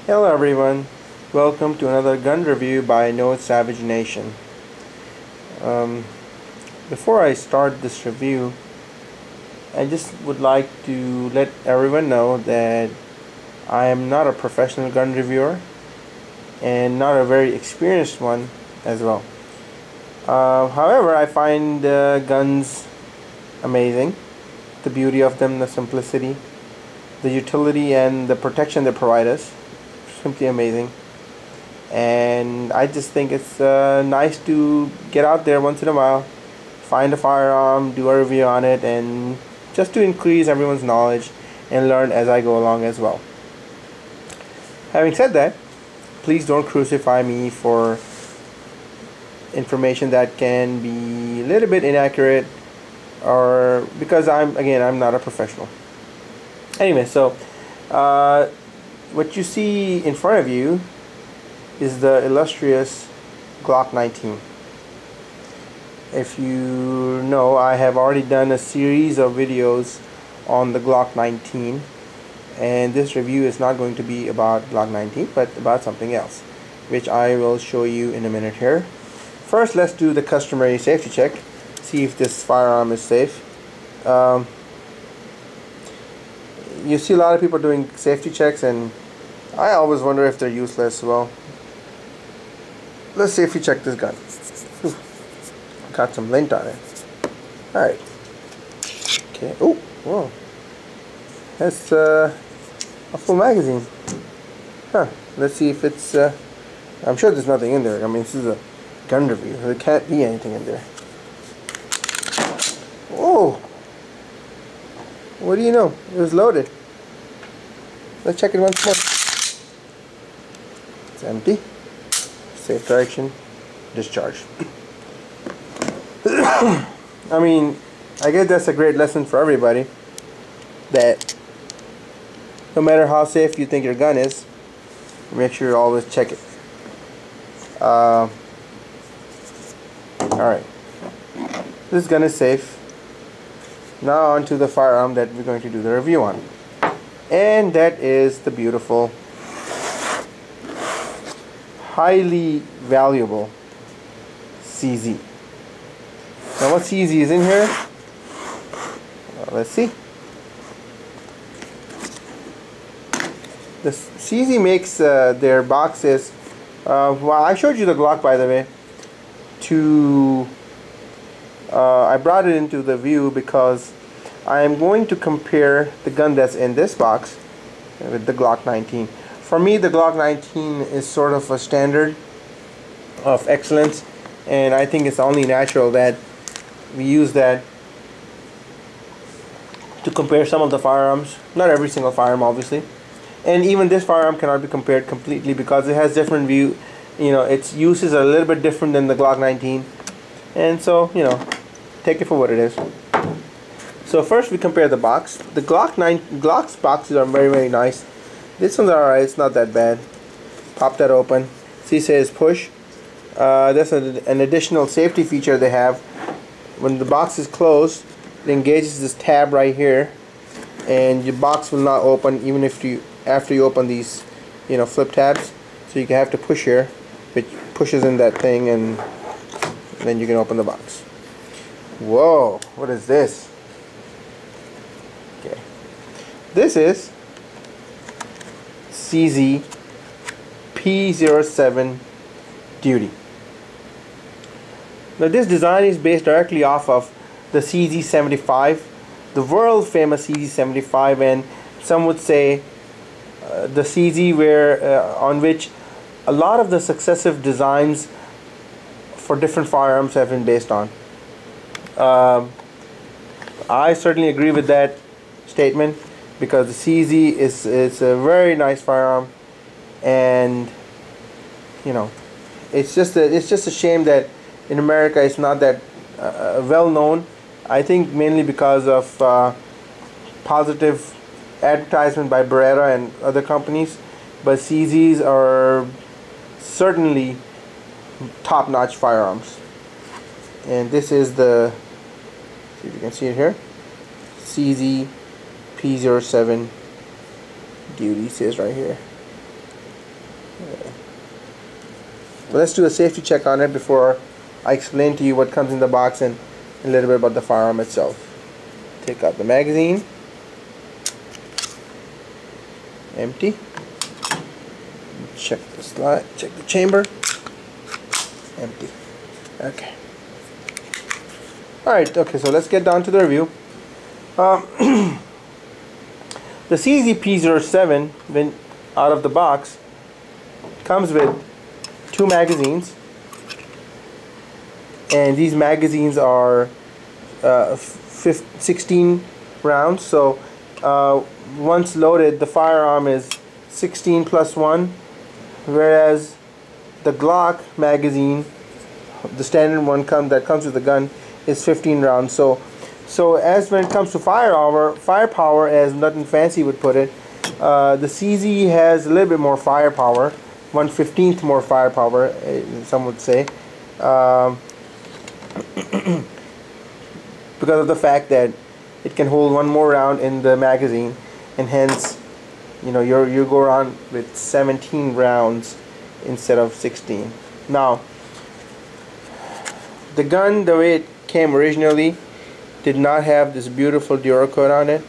Hello everyone, welcome to another gun review by No Savage Nation. Before I start this review, I just would like to let everyone know that I am not a professional gun reviewer and not a very experienced one as well. However, I find guns amazing, the beauty of them, the simplicity, the utility and the protection they provide us. Simply amazing, and I just think it's nice to get out there once in a while, find a firearm, do a review on it, and just to increase everyone's knowledge and learn as I go along as well. Having said that, please don't crucify me for information that can be a little bit inaccurate, or because I'm not a professional. Anyway, so what you see in front of you is the illustrious Glock 19. If you know, I have already done a series of videos on the Glock 19, and this review is not going to be about Glock 19 but about something else, which I will show you in a minute here. First, let's do the customary safety check, see if this firearm is safe. You see a lot of people doing safety checks, and I always wonder if they're useless. Well, let's safety check this gun. Ooh, got some lint on it. Alright. Okay. Oh, whoa. That's a full magazine. Huh. Let's see if it's... I'm sure there's nothing in there. I mean, this is a gun review. There can't be anything in there. Whoa. What do you know? It was loaded. Let's check it once more. It's empty. Safe direction. Discharge. I mean, I guess that's a great lesson for everybody, that no matter how safe you think your gun is, make sure you always check it. Alright. This gun is safe. Now on to the firearm that we're going to do the review on. And that is the beautiful, highly valuable CZ. Now what CZ is in here? Let's see. The CZ makes their boxes, well, I showed you the Glock, by the way, I brought it into the view because I am going to compare the gun that's in this box with the Glock 19. For me, the Glock 19 is sort of a standard of excellence, and I think it's only natural that we use that to compare some of the firearms. Not every single firearm, obviously, and even this firearm cannot be compared completely because it has different view. You know, its uses are a little bit different than the Glock 19, and so, you know, take it for what it is. So first we compare the box. The Glock's boxes are very, very nice. This one's alright, it's not that bad. Pop that open. See, it says push. That's an additional safety feature they have. When the box is closed, it engages this tab right here, and your box will not open even if after you open these, you know, flip tabs. So you have to push here, which pushes in that thing, and then you can open the box. Whoa, what is this? Okay, this is CZ P-07 Duty. Now this design is based directly off of the CZ75, the world famous CZ75, and some would say the CZ on which a lot of the successive designs for different firearms have been based on. I certainly agree with that statement, because the CZ is a very nice firearm, and you know, it's just a shame that in America it's not that well known. I think mainly because of positive advertisement by Beretta and other companies, but CZs are certainly top-notch firearms. And this is the, see if you can see it here, CZ P-07 Duty, says right here. But let's do a safety check on it before I explain to you what comes in the box and a little bit about the firearm itself. Take out the magazine. Empty. Check the slide, check the chamber. Empty. Okay. Alright, okay, so let's get down to the review. The CZ P-07, when out of the box, comes with 2 magazines, and these magazines are 16 rounds. So once loaded, the firearm is 16 plus 1, whereas the Glock magazine, the standard one that comes with the gun, is 15 rounds. So as when it comes to firepower, as Nothing Fancy would put it, the CZ has a little bit more firepower, 1/15 more firepower, some would say, because of the fact that it can hold 1 more round in the magazine, and hence, you know, you go around with 17 rounds instead of 16. Now, the gun, the way it came originally, did not have this beautiful Duracoat on it,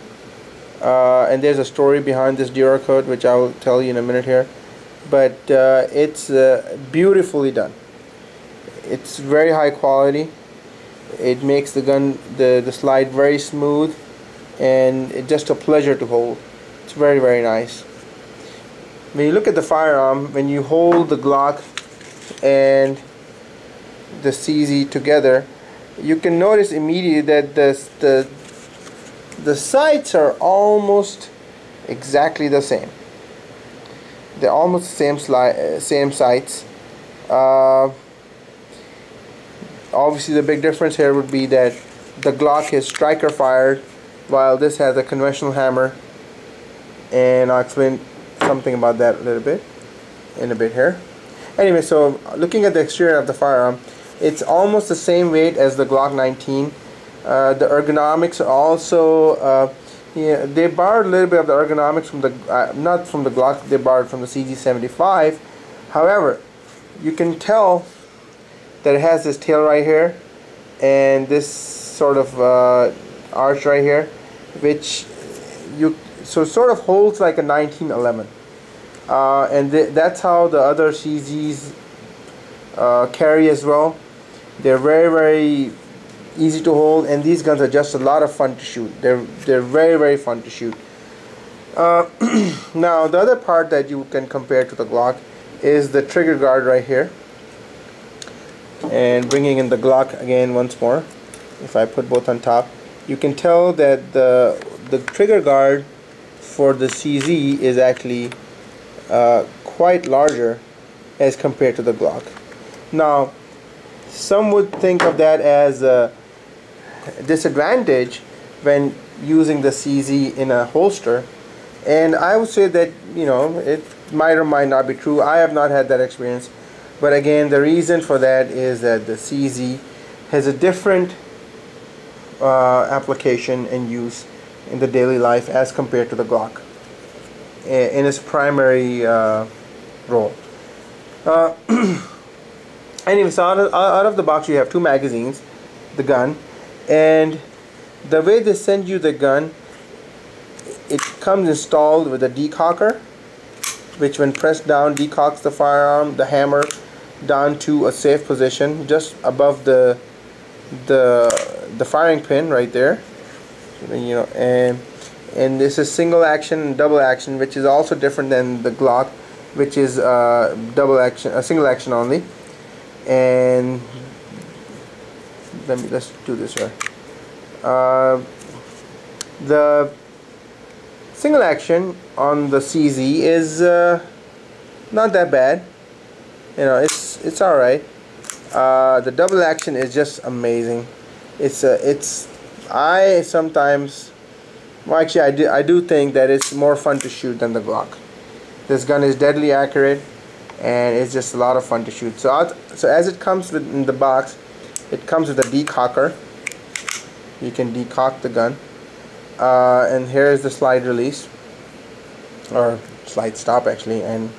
and there's a story behind this Duracoat which I will tell you in a minute here, but it's beautifully done. It's very high quality. It makes the gun, the slide very smooth, and it's just a pleasure to hold. It's very, very nice. When you look at the firearm, when you hold the Glock and the CZ together, you can notice immediately that the sights are almost exactly the same. They're almost the same sights. Obviously, the big difference here would be that the Glock is striker fired, while this has a conventional hammer, and I'll explain something about that a little bit in a bit here. Anyway, so looking at the exterior of the firearm, it's almost the same weight as the Glock 19. The ergonomics are also, yeah, they borrowed a little bit of the ergonomics from the, not from the Glock, they borrowed from the CZ75. However, you can tell that it has this tail right here and this sort of arch right here, which so sort of holds like a 1911, and that's how the other CZs carry as well. They're very, very easy to hold, and these guns are just a lot of fun to shoot. They're very, very fun to shoot. Now, the other part that you can compare to the Glock is the trigger guard right here. And bringing in the Glock again once more, if I put both on top, you can tell that the trigger guard for the CZ is actually quite larger as compared to the Glock. Now, some would think of that as a disadvantage when using the CZ in a holster, and I would say that, you know, it might or might not be true. I have not had that experience, but again, the reason for that is that the CZ has a different application and use in the daily life as compared to the Glock in its primary role. Anyway, so out of the box you have 2 magazines, the gun, and the way they send you the gun, it comes installed with a decocker, which when pressed down decocks the firearm, the hammer, down to a safe position just above the firing pin right there, you know, and this is single action and double action, which is also different than the Glock, which is double action, single action only. And let's do this here. The single action on the CZ is not that bad. You know, it's all right. The double action is just amazing. I sometimes, well, actually I do think that it's more fun to shoot than the Glock. This gun is deadly accurate, and it's just a lot of fun to shoot. So as it comes in the box, it comes with a decocker. You can decock the gun, and here is the slide release, or slide stop actually, and